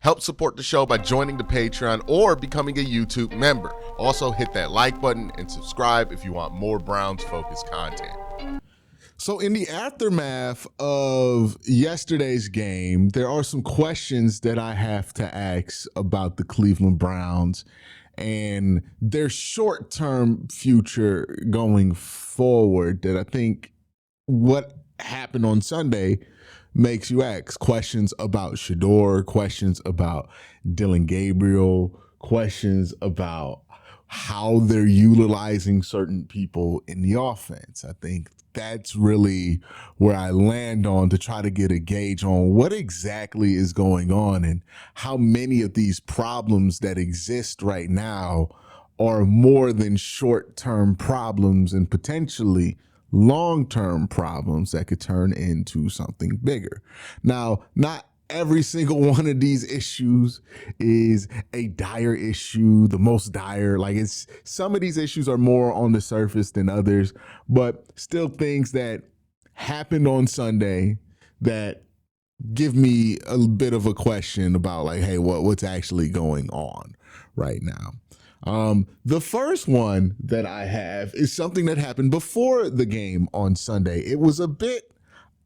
Help support the show by joining the Patreon or becoming a YouTube member. Also, hit that like button and subscribe if you want more Browns-focused content. So in the aftermath of yesterday's game, there are some questions that I have to ask about the Cleveland Browns and their short-term future going forward that I think what happened on Sunday makes you ask questions about Shador, questions about Dylan Gabriel, questions about how they're utilizing certain people in the offense. I think that's really where I land on to try to get a gauge on what exactly is going on and how many of these problems that exist right now are more than short-term problems and potentially long-term problems that could turn into something bigger. Now, not every single one of these issues is a dire issue, the most dire. Like, it's some of these issues are more on the surface than others, but still things that happened on Sunday that give me a bit of a question about, like, hey, what's actually going on right now? The first one that I have is something that happened before the game on Sunday. It was a bit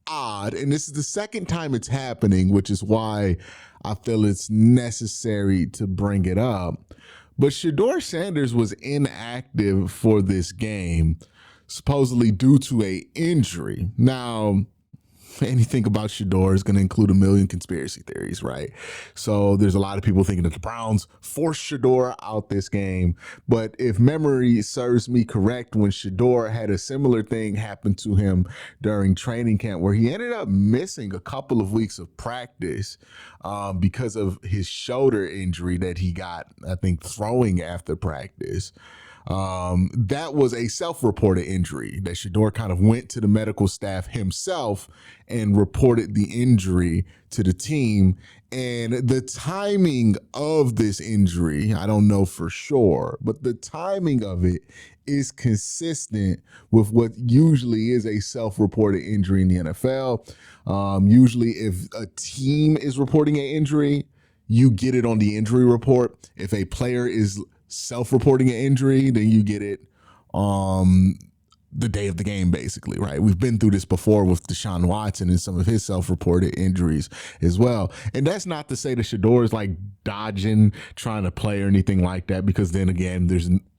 odd, and this is the second time it's happening, which is why I feel it's necessary to bring it up. But Shador Sanders was inactive for this game, supposedly due to an injury. Now, anything about Shador is going to include a million conspiracy theories, right? So there's a lot of people thinking that the Browns forced Shador out this game. But if memory serves me correct, when Shador had a similar thing happen to him during training camp, where he ended up missing a couple of weeks of practice because of his shoulder injury that he got, I think, throwing after practice. That was a self-reported injury that Shador kind of went to the medical staff himself and reported the injury to the team. And the timing of this injury, I don't know for sure, but the timing of it is consistent with what usually is a self-reported injury in the NFL. Usually if a team is reporting an injury, you get it on the injury report. If a player is self-reporting an injury, then you get it the day of the game, basically, right? We've been through this before with Deshaun Watson and some of his self-reported injuries as well. And that's not to say that Shador is like dodging, trying to play or anything like that, because then again,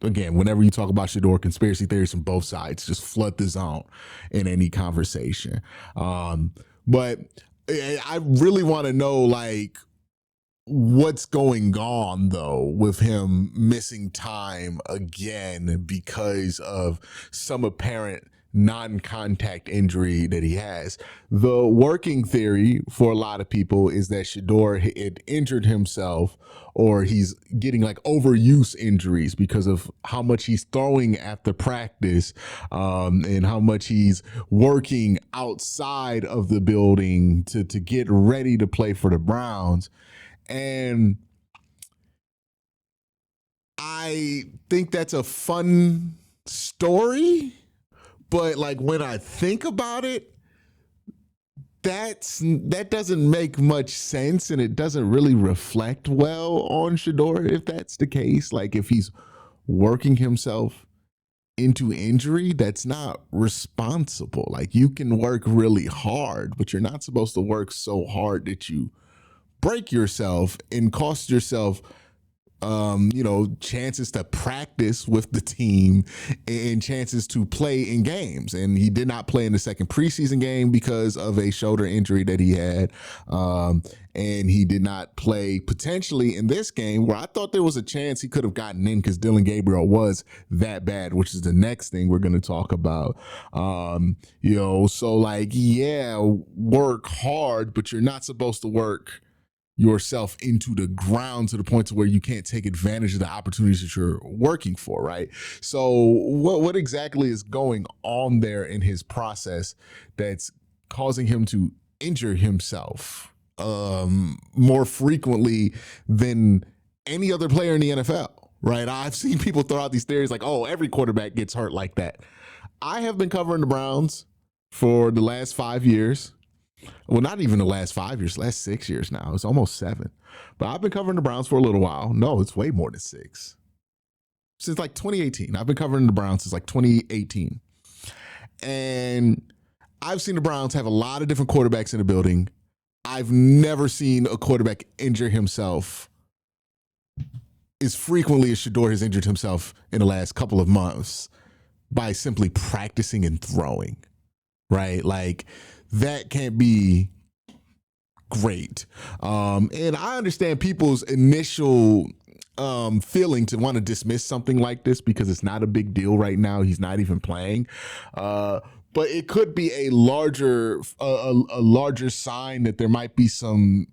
whenever you talk about Shador, conspiracy theories from both sides just flood the zone in any conversation. But I really want to know, like, what's going on though with him missing time again because of some apparent non-contact injury that he has. The working theory for a lot of people is that Shador had injured himself, or he's getting like overuse injuries because of how much he's throwing after practice, and how much he's working outside of the building to get ready to play for the Browns. And I think that's a fun story, but like when I think about it, that doesn't make much sense, and it doesn't really reflect well on Shador if that's the case. Like, if he's working himself into injury, that's not responsible. Like, you can work really hard, but you're not supposed to work so hard that you break yourself and cost yourself chances to practice with the team and chances to play in games. And he did not play in the second preseason game because of a shoulder injury that he had. And he did not play potentially in this game, where I thought there was a chance he could have gotten in because Dylan Gabriel was that bad, which is the next thing we're going to talk about. So like, yeah, work hard, but you're not supposed to work yourself into the ground to the point to where you can't take advantage of the opportunities that you're working for, right? So what exactly is going on there in his process that's causing him to injure himself more frequently than any other player in the NFL, right? I've seen people throw out these theories like, oh, every quarterback gets hurt like that. I have been covering the Browns for the last 5 years. Well, not even the last 5 years, last 6 years now. It's almost 7. But I've been covering the Browns for a little while. No, it's way more than 6. Since like 2018. I've been covering the Browns since like 2018. And I've seen the Browns have a lot of different quarterbacks in the building. I've never seen a quarterback injure himself as frequently as Shedeur has injured himself in the last couple of months by simply practicing and throwing, right? Like, that can't be great. And I understand people's initial feeling to want to dismiss something like this because it's not a big deal right now. He's not even playing. But it could be a larger sign that there might be some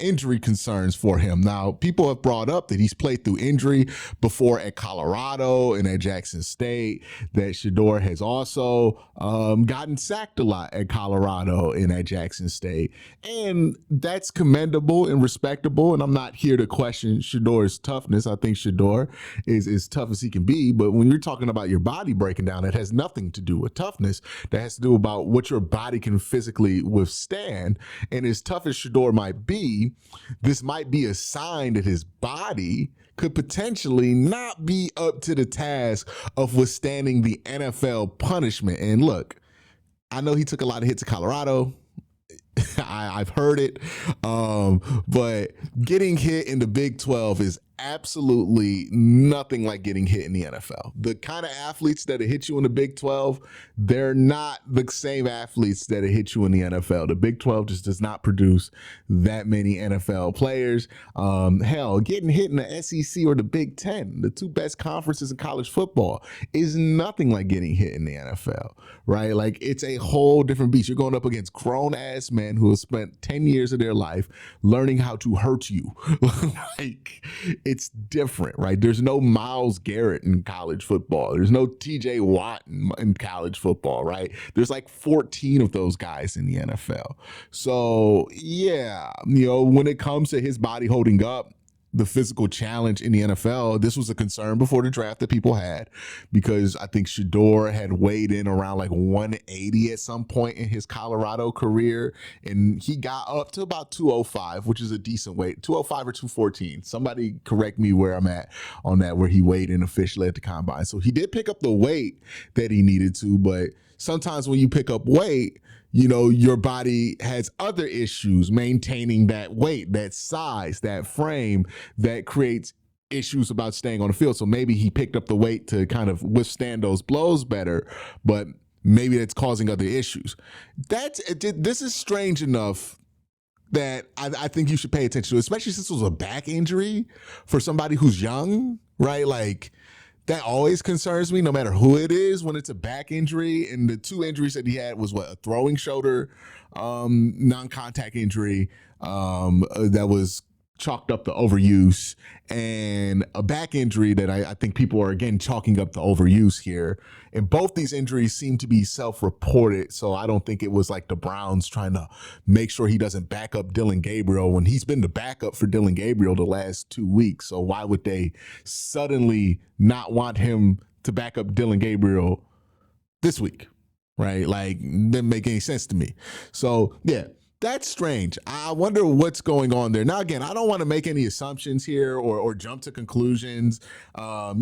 injury concerns for him. Now, people have brought up that he's played through injury before at Colorado and at Jackson State, that Shedeur has also gotten sacked a lot at Colorado and at Jackson State. And that's commendable and respectable, and I'm not here to question Shedeur's toughness. I think Shedeur is as tough as he can be, but when you're talking about your body breaking down, it has nothing to do with toughness. That has to do about what your body can physically withstand. And as tough as Shedeur might be, this might be a sign that his body could potentially not be up to the task of withstanding the NFL punishment. And look, I know he took a lot of hits at Colorado. I've heard it. But getting hit in the Big 12 is absolutely nothing like getting hit in the NFL. The kind of athletes that hit you in the Big 12, they're not the same athletes that hit you in the NFL. The Big 12 just does not produce that many NFL players. Hell, getting hit in the SEC or the Big 10, the two best conferences in college football, is nothing like getting hit in the NFL, right? Like, it's a whole different beast. You're going up against grown-ass men who have spent 10 years of their life learning how to hurt you. Like, it's different, right? There's no Myles Garrett in college football. There's no TJ Watt in college football, right? There's like 14 of those guys in the NFL. So, yeah, when it comes to his body holding up, the physical challenge in the NFL, this was a concern before the draft that people had, because I think Shedeur had weighed in around like 180 at some point in his Colorado career, and he got up to about 205, which is a decent weight, 205 or 214. Somebody correct me where I'm at on that, where he weighed in officially at the combine. So he did pick up the weight that he needed to, but sometimes when you pick up weight, your body has other issues maintaining that weight, that size, that frame, that creates issues about staying on the field. So maybe he picked up the weight to kind of withstand those blows better, but maybe that's causing other issues. This is strange enough that I think you should pay attention to, especially since it was a back injury for somebody who's young, right? Like, that always concerns me, no matter who it is, when it's a back injury. And the two injuries that he had was a throwing shoulder non-contact injury that was chalked up to overuse, and a back injury that I think people are, again, chalking up to overuse here. And both these injuries seem to be self-reported, so I don't think it was like the Browns trying to make sure he doesn't back up Dillon Gabriel when he's been the backup for Dillon Gabriel the last 2 weeks. So why would they suddenly not want him to back up Dillon Gabriel this week, right? Like, didn't make any sense to me. So, yeah. That's strange. I wonder what's going on there. Now, again, I don't want to make any assumptions here or jump to conclusions. I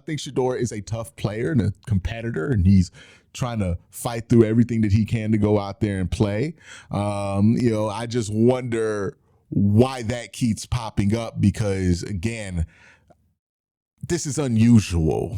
think Shedeur is a tough player and a competitor, and he's trying to fight through everything that he can to go out there and play. I just wonder why that keeps popping up, because, again, this is unusual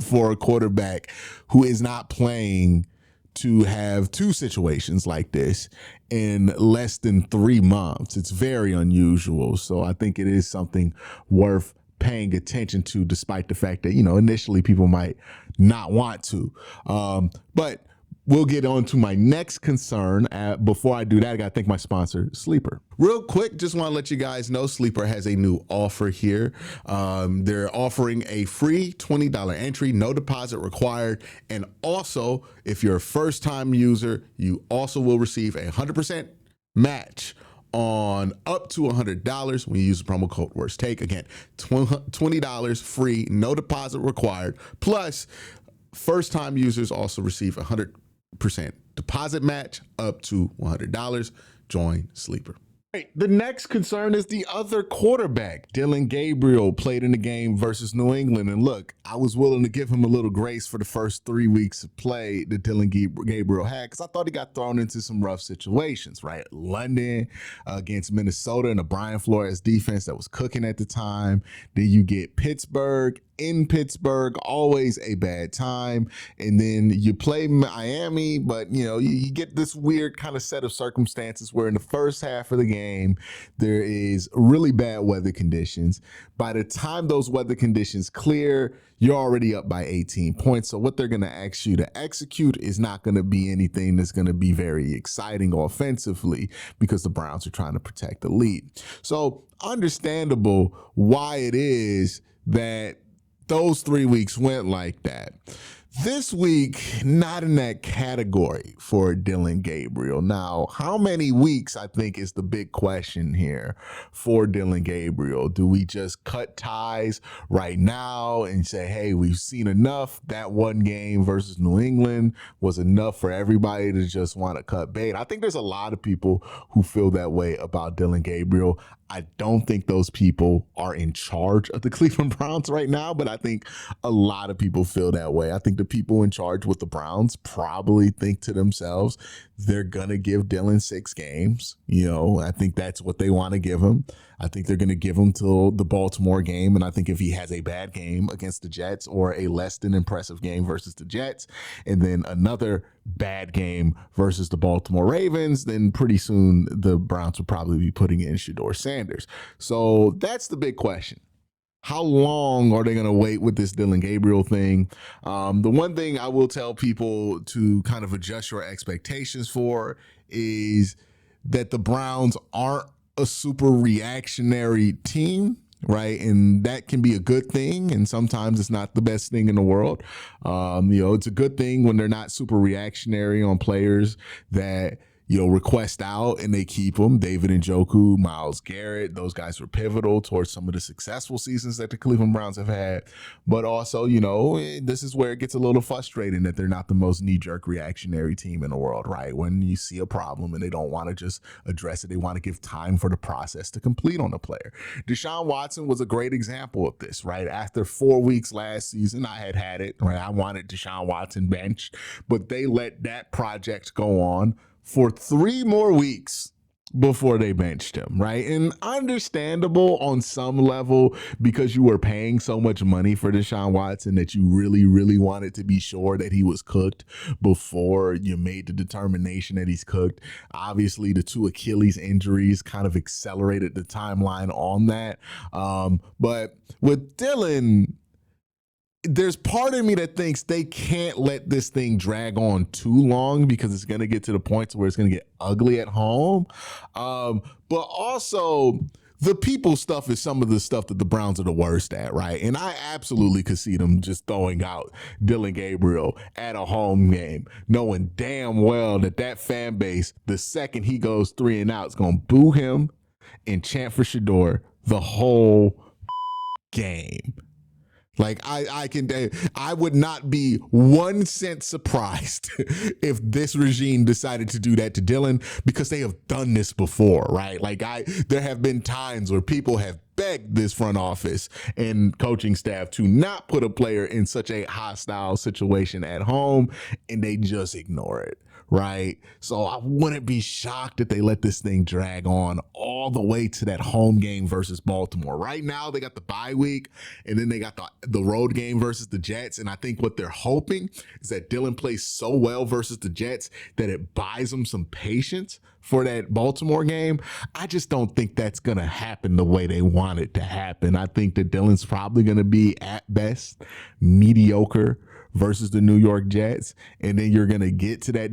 for a quarterback who is not playing to have two situations like this in less than 3 months. It's very unusual. So I think it is something worth paying attention to, despite the fact that, initially people might not want to. But we'll get on to my next concern. Before I do that, I got to thank my sponsor, Sleeper. Real quick, just want to let you guys know Sleeper has a new offer here. They're offering a free $20 entry, no deposit required. And also, if you're a first-time user, you also will receive a 100% match on up to $100 when you use the promo code Worst Take. Again, $20 free, no deposit required. Plus, first-time users also receive a 100% deposit match up to $100. Join Sleeper. Right, the next concern is the other quarterback. Dillon Gabriel played in the game versus New England. And look, I was willing to give him a little grace for the first 3 weeks of play that Dillon Gabriel had because I thought he got thrown into some rough situations, right? London against Minnesota and the Brian Flores defense that was cooking at the time. Then you get Pittsburgh in Pittsburgh, always a bad time. And then you play Miami, but you get this weird kind of set of circumstances where in the first half of the game, there is really bad weather conditions. By the time those weather conditions clear, you're already up by 18 points. So what they're going to ask you to execute is not going to be anything that's going to be very exciting offensively because the Browns are trying to protect the lead. So understandable why it is that those 3 weeks went like that. This week, not in that category for Dillon Gabriel. Now, how many weeks, I think, is the big question here for Dillon Gabriel. Do we just cut ties right now and say, hey, we've seen enough? That one game versus New England was enough for everybody to just want to cut bait. I think there's a lot of people who feel that way about Dillon Gabriel. I don't think those people are in charge of the Cleveland Browns right now, but I think a lot of people feel that way. I think the people in charge with the Browns probably think to themselves, they're going to give Dillon 6 games. I think that's what they want to give him. I think they're going to give him till the Baltimore game. And I think if he has a bad game against the Jets or a less than impressive game versus the Jets, and then another bad game versus the Baltimore Ravens, then pretty soon the Browns will probably be putting in Shedeur Sanders. So that's the big question. How long are they going to wait with this Dillon Gabriel thing? The one thing I will tell people to kind of adjust your expectations for is that the Browns aren't a super reactionary team, right? And that can be a good thing. And sometimes it's not the best thing in the world. It's a good thing when they're not super reactionary on players that request out and they keep them. David Njoku, Myles Garrett, those guys were pivotal towards some of the successful seasons that the Cleveland Browns have had. But also, this is where it gets a little frustrating that they're not the most knee-jerk reactionary team in the world, right? When you see a problem and they don't want to just address it, they want to give time for the process to complete on the player. Deshaun Watson was a great example of this, right? After 4 weeks last season, I had it, right? I wanted Deshaun Watson benched, but they let that project go on for 3 more weeks before they benched him, right? And understandable on some level because you were paying so much money for Deshaun Watson that you really, really wanted to be sure that he was cooked before you made the determination that he's cooked. Obviously, the 2 Achilles injuries kind of accelerated the timeline on that. But with Dillon, there's part of me that thinks they can't let this thing drag on too long because it's going to get to the point where it's going to get ugly at home. But also, the people stuff is some of the stuff that the Browns are the worst at, right? And I absolutely could see them just throwing out Dillon Gabriel at a home game, knowing damn well that fan base, the second he goes 3 and out, is going to boo him and chant for Shedeur the whole game. Like I would not be 1 cent surprised if this regime decided to do that to Dillon because they have done this before, right? Like there have been times where people have begged this front office and coaching staff to not put a player in such a hostile situation at home, and they just ignore it. Right. So I wouldn't be shocked if they let this thing drag on all the way to that home game versus Baltimore. Right now, they got the bye week and then they got the road game versus the Jets. And I think what they're hoping is that Dillon plays so well versus the Jets that it buys them some patience for that Baltimore game. I just don't think that's going to happen the way they want it to happen. I think that Dillon's probably going to be at best mediocre versus the New York Jets, and then you're gonna get to that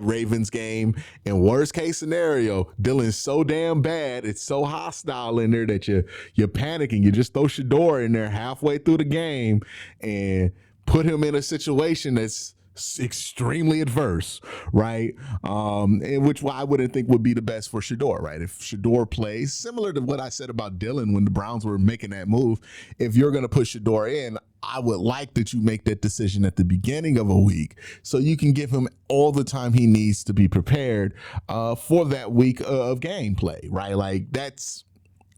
Ravens game, and worst case scenario, Dillon's so damn bad, it's so hostile in there that you're panicking. You just throw Shedeur in there halfway through the game and put him in a situation that's extremely adverse, right? And which I wouldn't think would be the best for Shador, right? If Shador plays, similar to what I said about Dylan when the Browns were making that move, if you're going to put Shador in, I would like that you make that decision at the beginning of a week so you can give him all the time he needs to be prepared for that week of gameplay, right? Like that's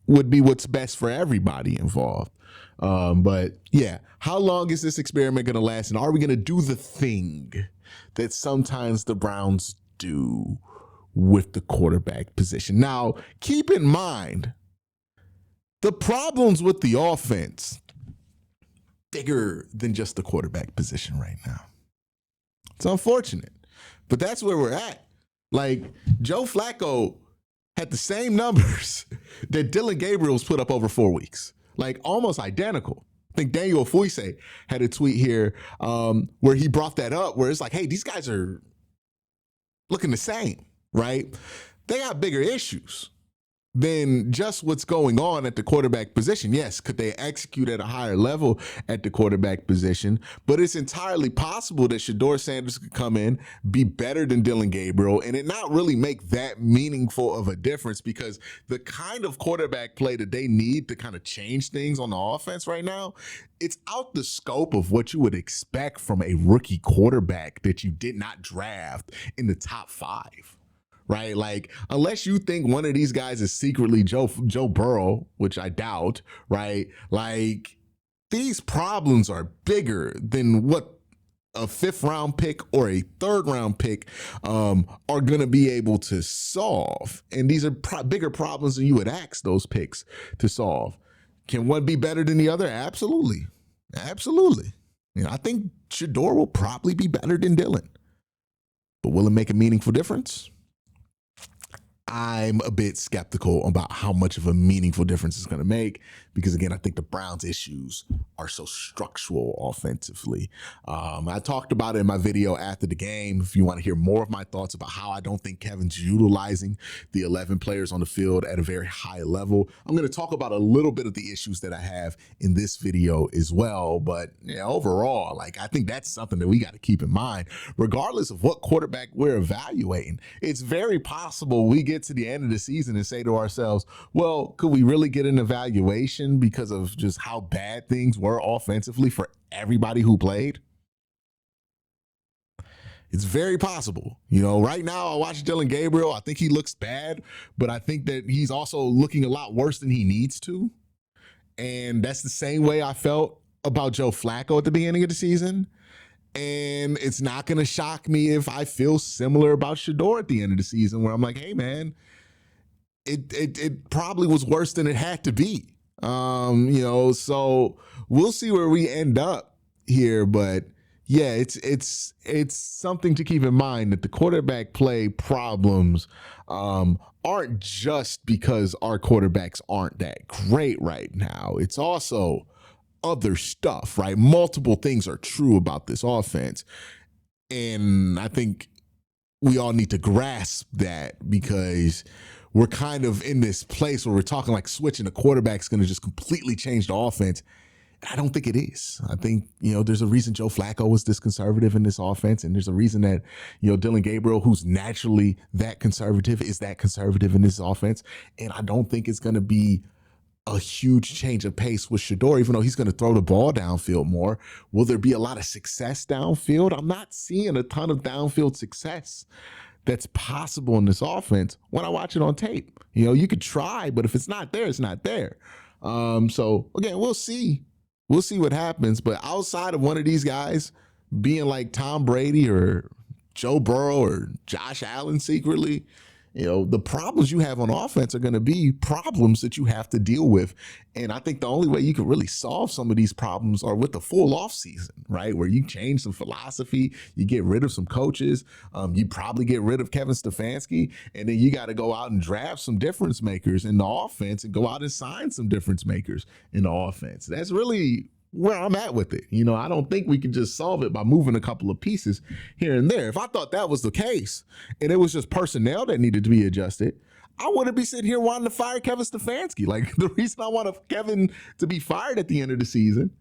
would be what's best for everybody involved. But yeah, how long is this experiment going to last? And are we going to do the thing that sometimes the Browns do with the quarterback position? Now, keep in mind, the problems with the offense bigger than just the quarterback position right now. It's unfortunate, but that's where we're at. Like Joe Flacco had the same numbers that Dylan Gabriel's put up over 4 weeks, like almost identical. I think Daniel Fuise had a tweet here where he brought that up, where it's like, hey, these guys are looking the same, right? They got bigger issues than just what's going on at the quarterback position. Yes, could they execute at a higher level at the quarterback position? But it's entirely possible that Shador Sanders could come in, be better than Dylan Gabriel, and it not really make that meaningful of a difference because the kind of quarterback play that they need to kind of change things on the offense right now, it's out the scope of what you would expect from a rookie quarterback that you did not draft in the top 5. Right? Like, unless you think one of these guys is secretly Joe Burrow, which I doubt, right? Like, these problems are bigger than what a 5th round pick or a 3rd round pick are going to be able to solve. And these are bigger problems than you would ask those picks to solve. Can one be better than the other? Absolutely. Absolutely. You know, I think Shador will probably be better than Dylan. But will it make a meaningful difference? I'm a bit skeptical about how much of a meaningful difference it's going to make because, again, I think the Browns' issues are so structural offensively. I talked about it in my video after the game. If you want to hear more of my thoughts about how I don't think Kevin's utilizing the 11 players on the field at a very high level, I'm going to talk about a little bit of the issues that I have in this video as well. But overall, like I think that's something that we got to keep in mind, regardless of what quarterback we're evaluating. It's very possible we get to the end of the season and say to ourselves, well, could we really get an evaluation because of just how bad things were offensively for everybody who played? It's very possible. Right now I watch Dylan Gabriel. I think he looks bad, but I think that he's also looking a lot worse than he needs to. And that's the same way I felt about Joe Flacco at the beginning of the season. And it's not going to shock me if I feel similar about Shador at the end of the season, where I'm like, hey, man, it probably was worse than it had to be. So we'll see where we end up here. But yeah, it's something to keep in mind that the quarterback play problems aren't just because our quarterbacks aren't that great right now. It's also other stuff, right? Multiple things are true about this offense. And I think we all need to grasp that because we're kind of in this place where we're talking like switching a quarterback is going to just completely change the offense. I don't think it is. I think, there's a reason Joe Flacco was this conservative in this offense. And there's a reason that, Dylan Gabriel, who's naturally that conservative, is that conservative in this offense. And I don't think it's going to be a huge change of pace with Shador, even though he's going to throw the ball downfield more. Will there be a lot of success downfield? I'm not seeing a ton of downfield success that's possible in this offense when I watch it on tape. You could try, but if it's not there, it's not there. So again, we'll see. We'll see what happens. But outside of one of these guys being like Tom Brady or Joe Burrow or Josh Allen secretly, the problems you have on offense are going to be problems that you have to deal with. And I think the only way you can really solve some of these problems are with the full offseason, right? Where you change some philosophy, you get rid of some coaches, you probably get rid of Kevin Stefanski, and then you got to go out and draft some difference makers in the offense and go out and sign some difference makers in the offense. That's really where I'm at with it. I don't think we can just solve it by moving a couple of pieces here and there. If I thought that was the case and it was just personnel that needed to be adjusted, I wouldn't be sitting here wanting to fire Kevin Stefanski. Like the reason I want Kevin to be fired at the end of the season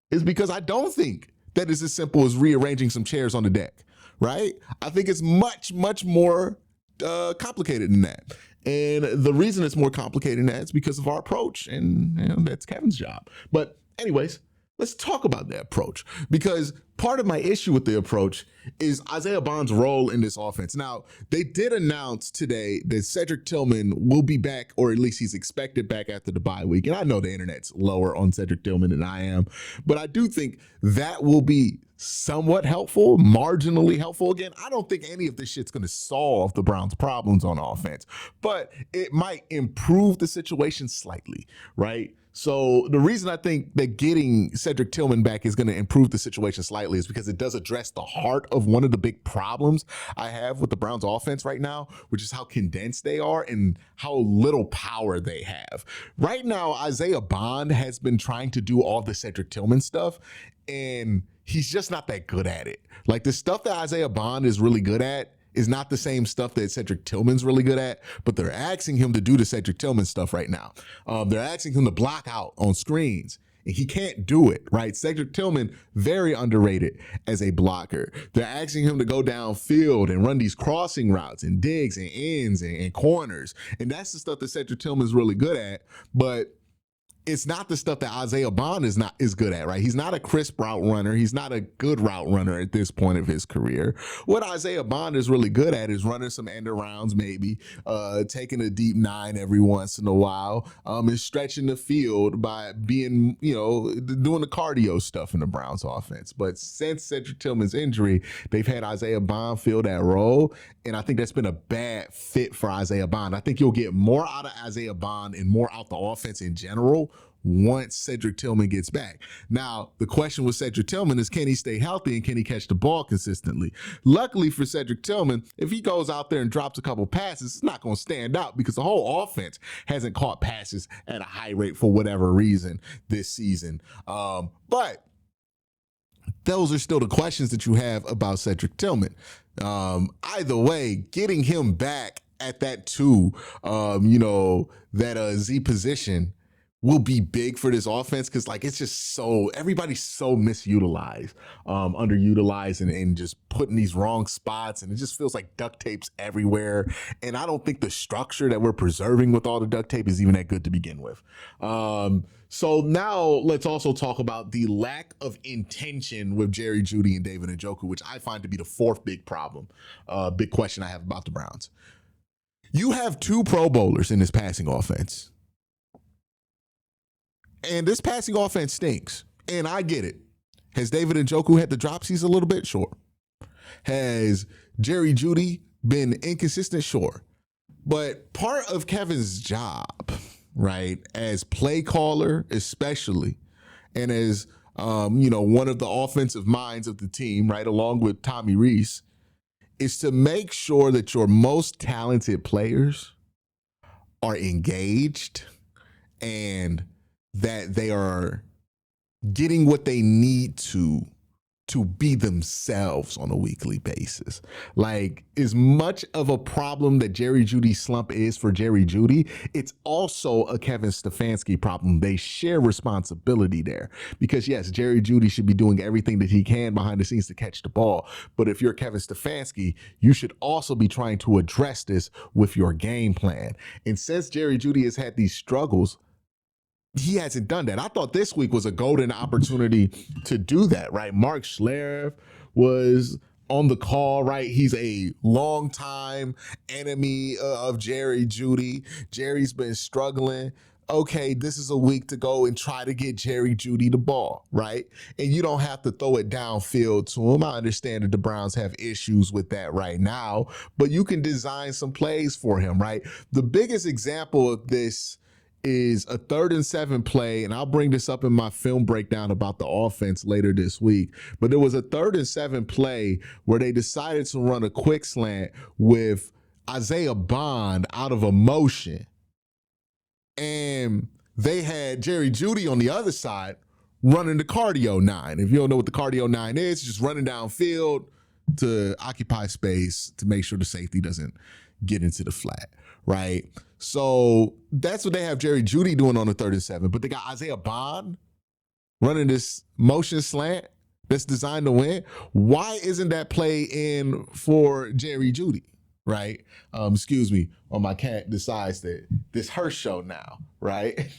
is because I don't think that is as simple as rearranging some chairs on the deck, right? I think it's much, much more complicated than that. And the reason it's more complicated than that is because of our approach, and that's Kevin's job. But anyways, let's talk about that approach, because part of my issue with the approach is Isaiah Bond's role in this offense. Now, they did announce today that Cedric Tillman will be back, or at least he's expected back after the bye week. And I know the internet's lower on Cedric Tillman than I am, but I do think that will be somewhat helpful, marginally helpful. Again, I don't think any of this shit's going to solve the Browns' problems on offense, but it might improve the situation slightly, right? So the reason I think that getting Cedric Tillman back is going to improve the situation slightly is because it does address the heart of one of the big problems I have with the Browns offense right now, which is how condensed they are and how little power they have. Right now, Isaiah Bond has been trying to do all the Cedric Tillman stuff, and he's just not that good at it. Like, the stuff that Isaiah Bond is really good at is not the same stuff that Cedric Tillman's really good at, but they're asking him to do the Cedric Tillman stuff right now. They're asking him to block out on screens, and he can't do it, right? Cedric Tillman, very underrated as a blocker. They're asking him to go downfield and run these crossing routes and digs and ends and corners, and that's the stuff that Cedric Tillman's really good at, but it's not the stuff that Isaiah Bond is good at, right? He's not a crisp route runner. He's not a good route runner at this point of his career. What Isaiah Bond is really good at is running some end arounds, maybe taking a deep 9 every once in a while, and stretching the field by being, doing the cardio stuff in the Browns offense. But since Cedric Tillman's injury, they've had Isaiah Bond fill that role, and I think that's been a bad fit for Isaiah Bond. I think you'll get more out of Isaiah Bond and more out the offense in general once Cedric Tillman gets back. Now, the question with Cedric Tillman is, can he stay healthy and can he catch the ball consistently? Luckily for Cedric Tillman, if he goes out there and drops a couple passes, it's not going to stand out because the whole offense hasn't caught passes at a high rate for whatever reason this season. But those are still the questions that you have about Cedric Tillman. Either way, getting him back at that 2, that Z position will be big for this offense, because it's just everybody's so misutilized, underutilized, and just put in these wrong spots, and it just feels like duct tape's everywhere. And I don't think the structure that we're preserving with all the duct tape is even that good to begin with. So now let's also talk about the lack of intention with Jerry Jeudy and David Njoku, which I find to be the 4th big problem, big question I have about the Browns. You have 2 Pro Bowlers in this passing offense. And this passing offense stinks. And I get it. Has David Njoku had the dropsies a little bit? Sure. Has Jerry Jeudy been inconsistent? Sure. But part of Kevin's job, right, as play caller especially, and as, one of the offensive minds of the team, right, along with Tommy Rees, is to make sure that your most talented players are engaged and that they are getting what they need to be themselves on a weekly basis. Like, as much of a problem that Jerry Jeudy's slump is for Jerry Jeudy, it's also a Kevin Stefanski problem. They share responsibility there, because yes, Jerry Jeudy should be doing everything that he can behind the scenes to catch the ball. But if you're Kevin Stefanski, you should also be trying to address this with your game plan. And since Jerry Jeudy has had these struggles, he hasn't done that. I thought this week was a golden opportunity to do that, right? Mark Schlereth was on the call, right? He's a longtime enemy of Jerry Jeudy. Jerry's been struggling. Okay, this is a week to go and try to get Jerry Jeudy the ball, right? And you don't have to throw it downfield to him. I understand that the Browns have issues with that right now, but you can design some plays for him, right? The biggest example of this is a 3rd and 7 play, and I'll bring this up in my film breakdown about the offense later this week. But there was a 3rd and 7 play where they decided to run a quick slant with Isaiah Bond out of a motion. And they had Jerry Jeudy on the other side running the cardio 9. If you don't know what the cardio 9 is, it's just running downfield to occupy space to make sure the safety doesn't get into the flat, right? So that's what they have Jerry Jeudy doing on the 3rd and 7. But they got Isaiah Bond running this motion slant that's designed to win, why isn't that play in for Jerry Jeudy? Right? Excuse me, or my cat decides that this her show now, right?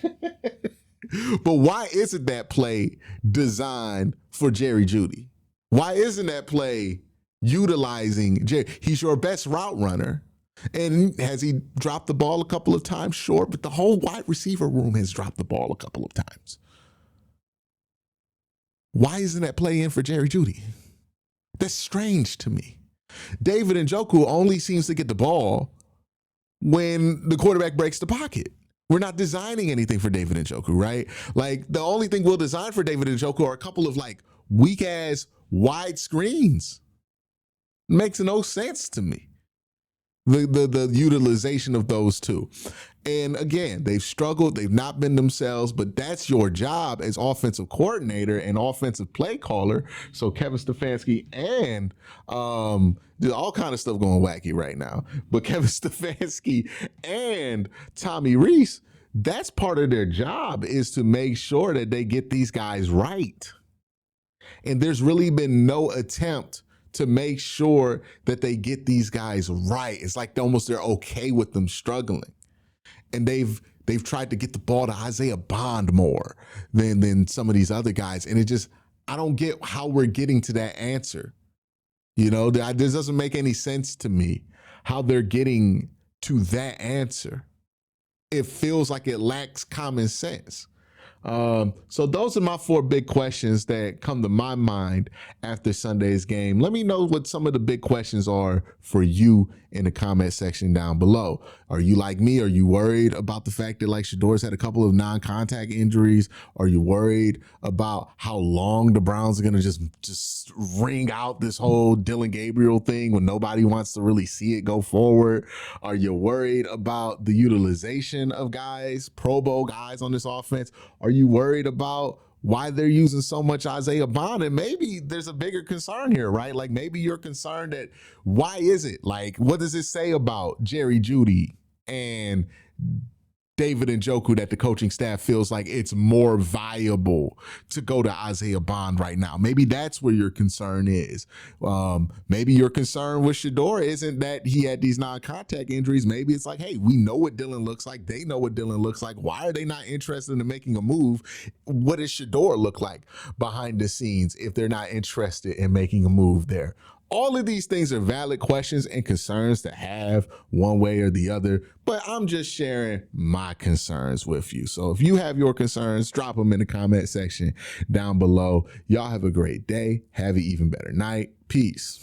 But why isn't that play designed for Jerry Jeudy? Why isn't that play utilizing Jerry? He's your best route runner. And has he dropped the ball a couple of times? Sure, but the whole wide receiver room has dropped the ball a couple of times. Why isn't that play in for Jerry Jeudy? That's strange to me. David Njoku only seems to get the ball when the quarterback breaks the pocket. We're not designing anything for David Njoku, right? Like the only thing we'll design for David Njoku are a couple of like weak ass wide screens. Makes no sense to me. The utilization of those two. And again, they've struggled. They've not been themselves, but that's your job as offensive coordinator and offensive play caller. So Kevin Stefanski and there's all kind of stuff going wacky right now, but Kevin Stefanski and Tommy Rees, that's part of their job, is to make sure that they get these guys right. And there's really been no attempt to make sure that they get these guys right. It's like they're okay with them struggling. And they've tried to get the ball to Isaiah Bond more than some of these other guys. And I don't get how we're getting to that answer. You know, this doesn't make any sense to me how they're getting to that answer. It feels like it lacks common sense. So those are my 4 big questions that come to my mind after Sunday's game. Let me know what some of the big questions are for you in the comment section down below. Are you like me? Are you worried about the fact that like Shador's had a couple of non-contact injuries? Are you worried about how long the Browns are going to just ring out this whole Dylan Gabriel thing when nobody wants to really see it go forward? Are you worried about the utilization of guys, Pro Bowl guys on this offense? Are you worried about why they're using so much Isaiah Bond? And maybe there's a bigger concern here, right? Like maybe you're concerned that why is it? Like, what does it say about Jerry Jeudy and David Njoku that the coaching staff feels like it's more viable to go to Isaiah Bond right now? Maybe that's where your concern is. Maybe your concern with Shador isn't that he had these non-contact injuries. Maybe it's like, hey, we know what Dylan looks like. They know what Dylan looks like. Why are they not interested in making a move? What does Shador look like behind the scenes if they're not interested in making a move there? All of these things are valid questions and concerns to have one way or the other, but I'm just sharing my concerns with you. So if you have your concerns, drop them in the comment section down below. Y'all have a great day. Have an even better night. Peace.